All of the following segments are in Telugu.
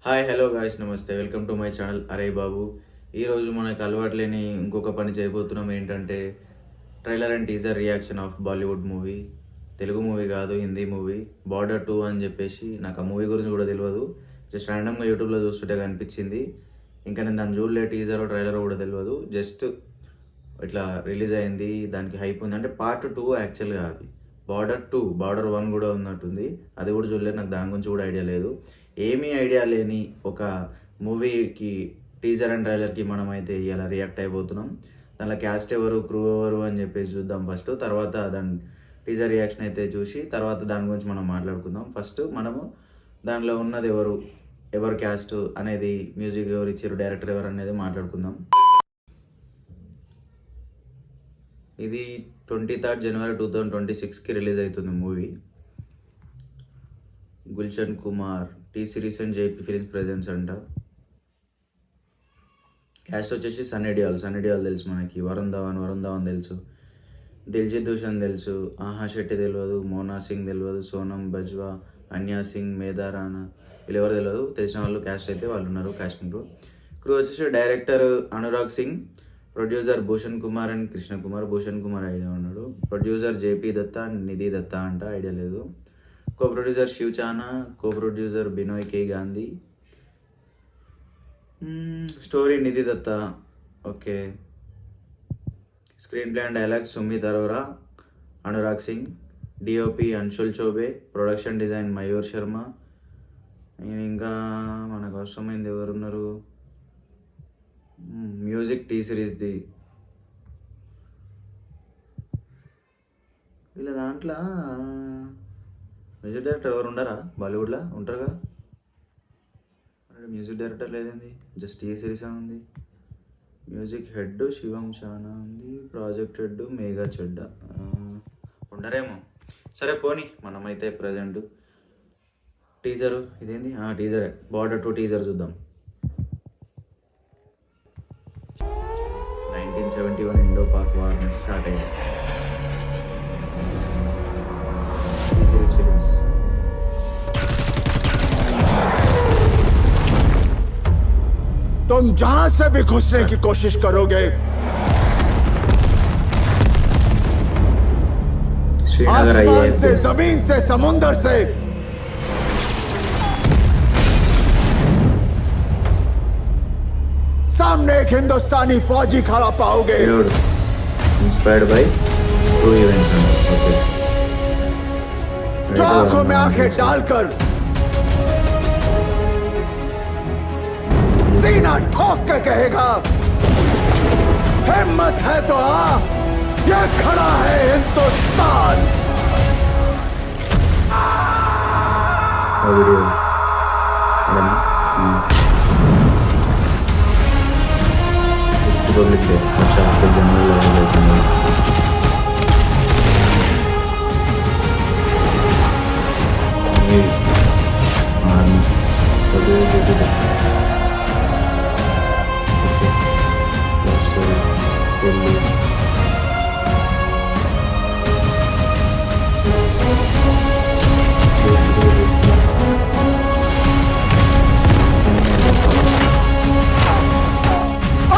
హాయ్ హలో గాయ్స్ నమస్తే వెల్కమ్ టు మై ఛానల్ అరే బాబు. ఈరోజు మనకు అలవాట్లేని ఇంకొక పని చేయబోతున్నాం. ఏంటంటే trailer and teaser reaction of Bollywood movie. Telugu movie కాదు, హిందీ మూవీ బార్డర్ 2 అని చెప్పేసి. నాకు ఆ మూవీ గురించి కూడా తెలియదు, జస్ట్ ర్యాండమ్గా యూట్యూబ్లో చూస్తుంటే కనిపించింది. ఇంకా నేను దాన్ని చూడలే, టీజర్ ట్రైలర్ కూడా తెలియదు, జస్ట్ ఇట్లా రిలీజ్ అయింది, దానికి హైప్ ఉంది. అంటే పార్ట్ 2 యాక్చువల్గా అది బార్డర్ 2, బార్డర్ 1 కూడా ఉన్నట్టుంది. అది కూడా చూడలేదు, నాకు దాని గురించి కూడా ఐడియా లేదు. ఏమీ ఐడియా లేని ఒక మూవీకి టీజర్ అండ్ ట్రైలర్కి మనం అయితే ఇలా రియాక్ట్ అయిపోతున్నాం. దానిలో క్యాస్ట్ ఎవరు, క్రూ ఎవరు అని చెప్పేసి చూద్దాం ఫస్ట్. తర్వాత దాని టీజర్ రియాక్షన్ అయితే చూసి తర్వాత దాని గురించి మనం మాట్లాడుకుందాం. ఫస్ట్ మనము దానిలో ఉన్నది ఎవరు క్యాస్ట్ అనేది, మ్యూజిక్ ఎవరు ఇచ్చారు, డైరెక్టర్ ఎవరు అనేది మాట్లాడుకుందాం. ఇది 23 జనవరి 2026కి రిలీజ్ అవుతుంది movie. Gulshan Kumar, T series and JP films presents అంట. క్యాస్ట్ వచ్చేసి సన్నీ డియోల్ తెలుసు మనకి, వరుణ్ ధవన్ తెలుసు, దిల్జిత్ దోషాన్ తెలుసు, ఆహా శెట్టి తెలియదు, మోనా సింగ్ తెలియదు, సోనం బజ్వా, అన్యా సింగ్, మేధా రాణా, వీళ్ళు ఎవరు తెలియదు. తెలిసిన వాళ్ళు క్యాస్ట్ అయితే వాళ్ళు ఉన్నారు కాస్టింగ్ క్రూ వచ్చేసి director Anurag Singh, producer Bhushan Kumar and Krishna Kumar. Bhushan Kumar idea ఉన్నాడు. ప్రొడ్యూసర్ జేపీ దత్తా, నిధి దత్తా అంట, ఐడియా లేదు. Co producer Shiv Chana, co producer Binoy K Gandhi. Story Nidhi Dutta, okay. Screen play and dialogue Sumit Arora, Anurag Singh. DOP Anshul Chaubey, production design Mayur Sharma. ఇంకా మనకు అవసరమైంది ఎవరున్నారు, మ్యూజిక్ టీ సిరీస్ది. వీళ్ళ దాంట్లో మ్యూజిక్ డైరెక్టర్ ఎవరు ఉండరా? బాలీవుడ్లో ఉంటారుగా. మ్యూజిక్ డైరెక్టర్ లేదండి, జస్ట్ టీ సిరీస్ అని ఉంది. మ్యూజిక్ హెడ్ శివం చానా ఉంది, ప్రాజెక్ట్ హెడ్ మేఘా చెడ్డా ఉండరేమో. సరే పోనీ, మనమైతే ప్రజెంట్ టీజరు ఇదేంది, టీజరే, బార్డర్ 2 టీజర్ చూద్దాం. 1971 ఇండో పాక్ వార్ నుంచి స్టార్ట్ అయింది. T series films. तुम जहां से भी घुसने की कोशिश करोगे, श्रीनगर आसमान से, जमीन से, समुंदर से, सामने एक हिंदुस्तानी फौजी खड़ा पाओगे. Inspired by true events. Okay, जो आंखों में आंखें डालकर सीना ठोक के कहेगा, हिम्मत है तो आ, ये खड़ा है हिंदुस्तान. इसकी पब्लिक है, अच्छा आपको जनरल लगा देते हैं.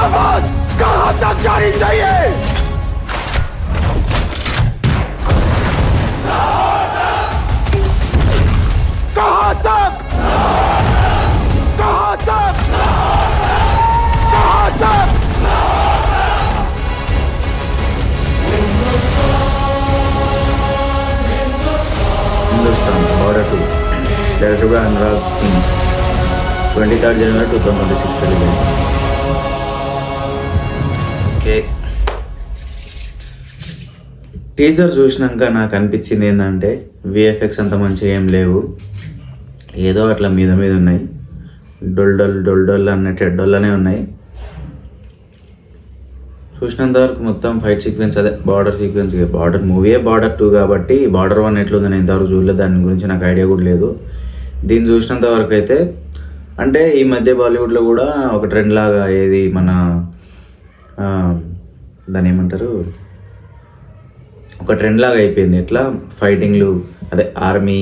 आवाज कहां तक जानी चाहिए? कहां तक? कहां तक? कहां तक? Hindustan border 2, director by Anurag Singh. 23 January 2026 release. Okay, teaser చూసినాక నాకు అనిపించింది ఏంటంటే విఎఫ్ఎక్స్ అంత మంచిగా ఏం లేవు, ఏదో అట్లా మీద ఉన్నాయి. డొల్ అన్నట్టు డొల్లనే ఉన్నాయి. చూసినంత వరకు మొత్తం ఫైట్ సీక్వెన్స్, అదే బార్డర్ సీక్వెన్స్. బార్డర్ మూవీయే బార్డర్ 2 కాబట్టి బార్డర్ 1 ఎట్లుందని ఇంతవరకు చూడలేదు, దాని గురించి నాకు ఐడియా కూడా లేదు. దీన్ని చూసినంత వరకు అయితే, అంటే ఈ మధ్య బాలీవుడ్లో కూడా ఒక ట్రెండ్ లాగా, ఏది మన దాన్ని ఏమంటారు, ఒక ట్రెండ్ లాగా అయిపోయింది. ఎట్లా ఫైటింగ్లు, అదే ఆర్మీ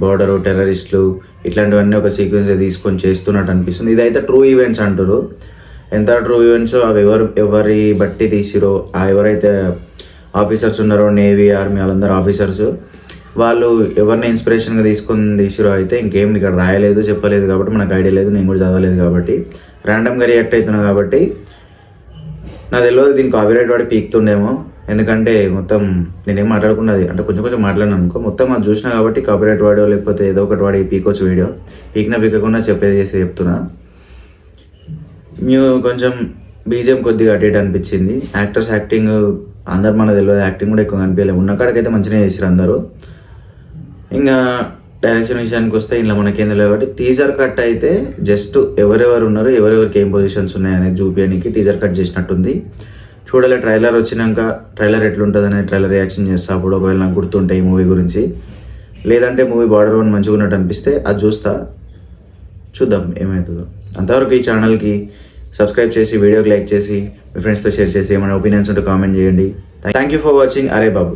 బార్డరు, టెర్రరిస్టులు ఇట్లాంటివన్నీ ఒక సీక్వెన్స్ తీసుకొని చేస్తున్నట్టు అనిపిస్తుంది. ఇదైతే ట్రూ ఈవెంట్స్ అంటారు. ఎంత ట్రూ ఈవెంట్స్ అవి ఎవరి బట్టి తీసిరో, ఎవరైతే ఆఫీసర్స్ ఉన్నారో, నేవీ, ఆర్మీ వాళ్ళందరూ ఆఫీసర్స్, వాళ్ళు ఎవరిని ఇన్స్పిరేషన్గా తీసుకొని తీసిరో అయితే ఇంకేం ఇక్కడ రాయలేదు, చెప్పలేదు కాబట్టి మనకు ఐడియా లేదు. నేను కూడా చదవలేదు కాబట్టి ర్యాండమ్గా రియాక్ట్ అవుతున్నా కాబట్టి నాకు తెలియదు దీనికి కాపీరైట్ వాడి పీక్తుండేమో. ఎందుకంటే మొత్తం నేనేం మాట్లాడుకున్నది అంటే కొంచెం మాట్లాడినా అనుకో, మొత్తం అది చూసినా కాబట్టి కాపీరైట్ వాడో లేకపోతే ఏదో ఒకటి వాడి పీకొచ్చు వీడియో. పీకకుండా చెప్పేది చేసి చెప్తున్నా. కొంచెం బీజిఎం కొద్దిగా అటు ఇటు అనిపించింది. యాక్టర్స్ యాక్టింగ్ అందరు మనకు తెలియదు, యాక్టింగ్ కూడా ఎక్కువ కనిపించలేదు. ఉన్న కాడికైతే మంచిగా చేసారు అందరూ. ఇంకా డైరెక్షన్ విషయానికి వస్తే ఇలా మనకేం తెలియదు కాబట్టి టీజర్ కట్ అయితే జస్ట్ ఎవరెవరు ఉన్నారు, ఎవరెవరికి ఏం పొజిషన్స్ ఉన్నాయనేది చూపించడానికి టీజర్ కట్ చేసినట్టుంది. చూడాలి ట్రైలర్ వచ్చినాక ట్రైలర్ ఎట్లుంటుంది అనేది ట్రైలర్ రియాక్షన్ చేస్తా. అప్పుడు ఒకవేళ నాకు గుర్తుంటాయి ఈ మూవీ గురించి, లేదంటే మూవీ బార్డర్ వన్ మంచిగా ఉన్నట్టు అనిపిస్తే అది చూస్తా. చూద్దాం ఏమవుతుందో. అంతవరకు ఈ ఛానల్కి సబ్స్క్రైబ్ చేసి, వీడియోకి లైక్ చేసి, మీ ఫ్రెండ్స్తో షేర్ చేసి, ఏమైనా ఒపీనియన్స్ ఉంటే కామెంట్ చేయండి. థ్యాంక్ యూ ఫర్ వాచింగ్ అరే బాబు.